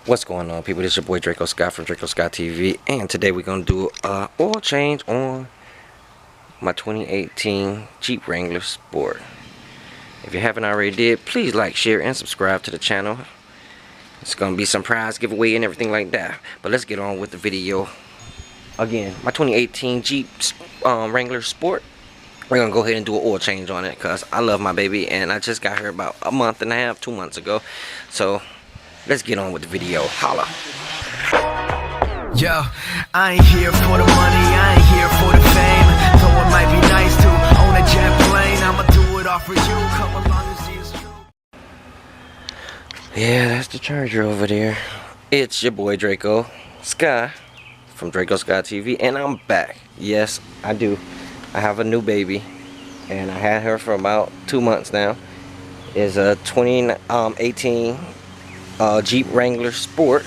What's going on, people? This is your boy Draco Scott from Draco Scott TV, and today we're gonna do a oil change on my 2018 Jeep Wrangler Sport. If you haven't already did, please like, share, and subscribe to the channel. It's gonna be some prize giveaway and everything like that. But let's get on with the video. Again, my 2018 Jeep Wrangler Sport. We're gonna go ahead and do an oil change on it because I love my baby, and I just got her about a month and a half, 2 months ago. So let's get on with the video. Holla. Yo, I ain't here for the money, I ain't here for the fame. Though it might be nice to own a jet plane, I'ma do it all for you. Come along and see it's true. Yeah, that's the charger over there. It's your boy Draco Scott from Draco Scott TV, and I'm back. Yes, I do. I have a new baby, and I had her for about 2 months now. It's a 2018 Jeep Wrangler Sport,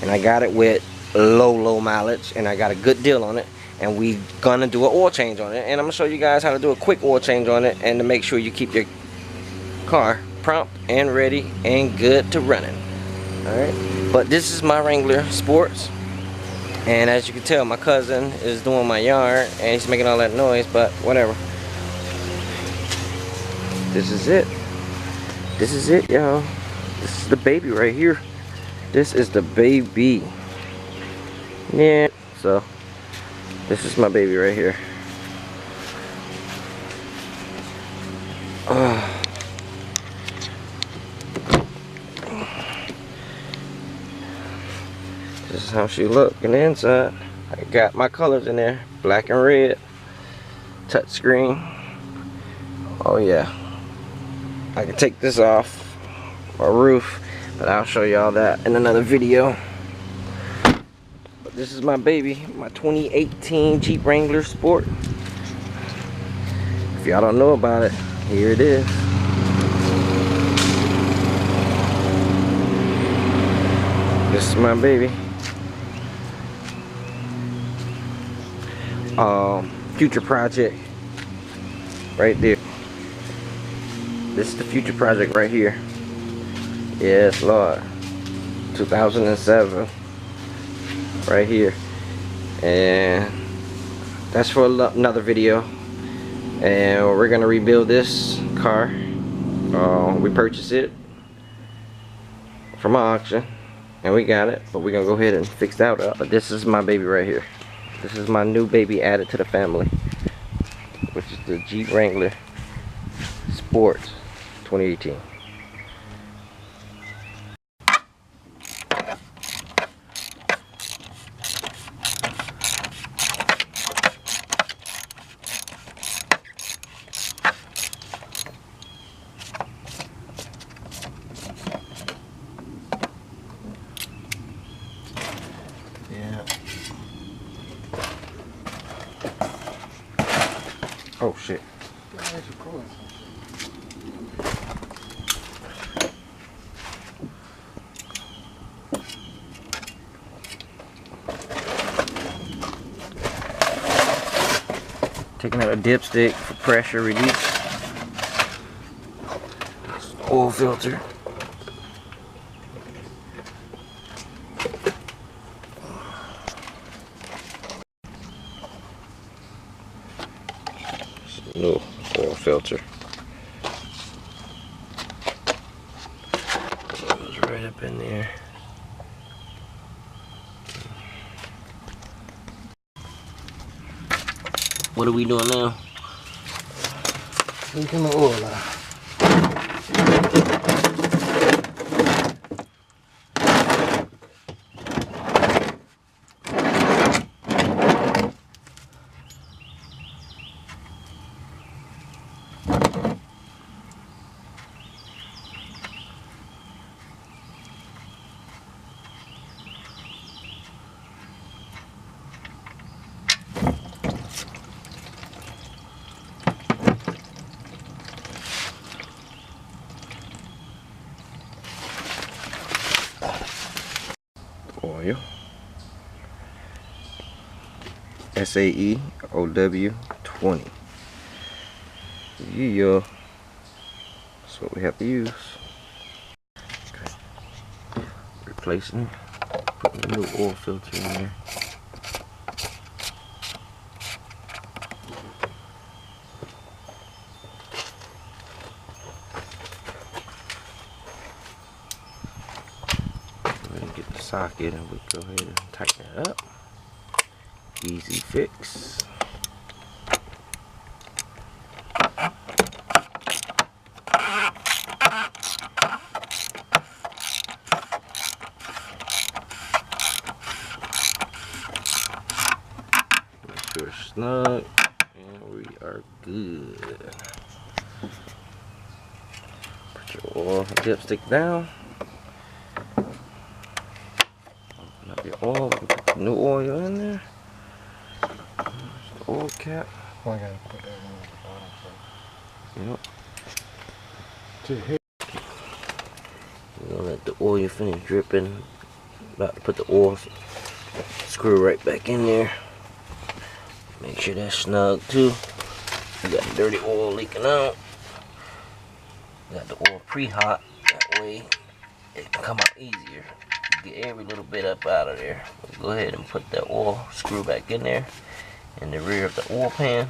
and I got it with low mileage, and I got a good deal on it, and we gonna do an oil change on it, and I'm gonna show you guys how to do a quick oil change on it, and to make sure you keep your car prompt and ready and good to running. Alright, but this is my Wrangler Sports, and as you can tell, my cousin is doing my yard and he's making all that noise, but whatever. This is it, y'all. This is the baby right here. This is the baby. Yeah, so this is my baby right here. This is how she look in the inside. I got my colors in there, black and red, touch screen. Oh yeah, I can take this off my roof, but I'll show y'all that in another video. But this is my baby, my 2018 Jeep Wrangler Sport. If y'all don't know about it, here it is. This is my baby. Future project right there. This is the future project right here. Yes, Lord. 2007 right here, and that's for another video. And we're gonna rebuild this car. We purchased it from an auction, and we got it, but we're gonna go ahead and fix that up. But this is my baby right here. This is my new baby added to the family, which is the Jeep Wrangler Sport 2018. Yeah. Oh shit. Taking out a dipstick for pressure release. Oil filter. No oil filter. Goes right up in there. What are we doing now? Taking the oil out. Oil. SAEOW 20. Yeah, that's what we have to use. Okay. replacing, putting a new oil filter in there. Get the socket and we go ahead and tighten it up. Easy fix. Make sure it's snug and we are good. Put your oil dipstick down. Open up your oil. Put the new oil in there. There's the oil cap. Oh, I gotta put that one at the bottom first. Yep. To hit. We're gonna let the oil finish dripping. About to put the oil screw right back in there. Make sure that's snug too. You got dirty oil leaking out. Got the oil pre-hot. That way it can come out easier. Get every little bit up out of there. Go ahead and put that oil screw back in there in the rear of the oil pan.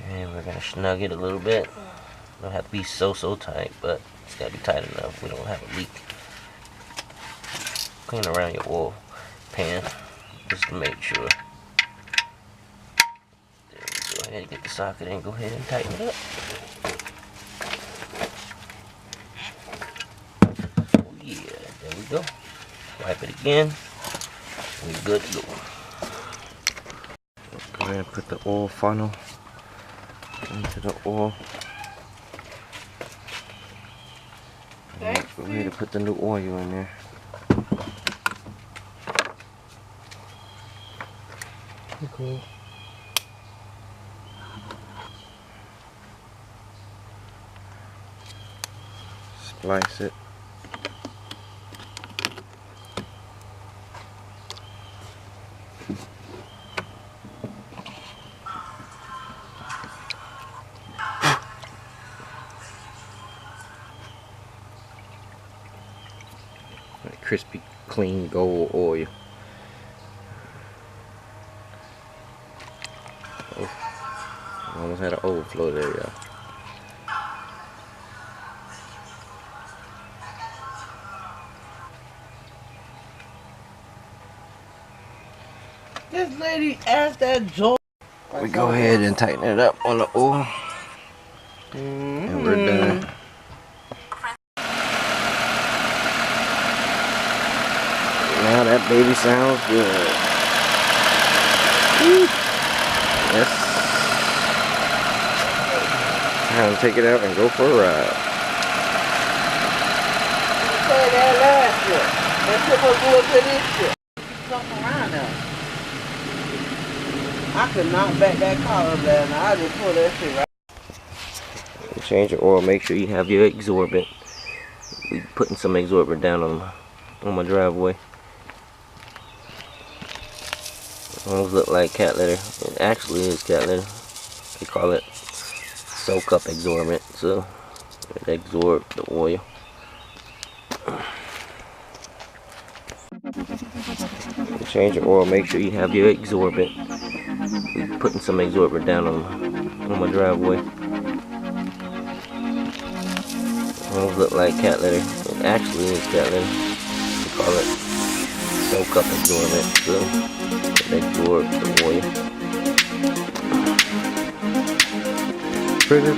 And we're gonna snug it a little bit. Don't have to be so tight, but it's gotta be tight enough we don't have a leak. Clean around your oil pan just to make sure. There we go. Ahead and get the socket and go ahead and tighten it up. Oh yeah, there we go. Wipe it again. We're good to go. Go ahead and put the oil funnel into the oil. Go ahead and put the new oil in there. Cool. Splice it. Crispy, clean gold oil. Oh, almost had an overflow there, y'all. This lady asked that Joe. We go ahead and tighten it up on the oil. And we're done. Now that baby sounds good. Woo. Yes. Time to take it out and go for a ride. Say that last year. That shit was good to this shit. Something around now. I could knock back that car up there and I just pull that shit right. Change your oil. Make sure you have your absorbent. We putting some absorbent down on my driveway. Almost look like cat litter. It actually is cat litter. They call it soak up absorbent, so it absorbs the oil. Change your oil. Make sure you have your absorbent. We putting some absorbent down on my driveway. Almost look like cat litter. It actually is cat litter. They call it soak up absorbent, so it absorbs the oil. Pretty.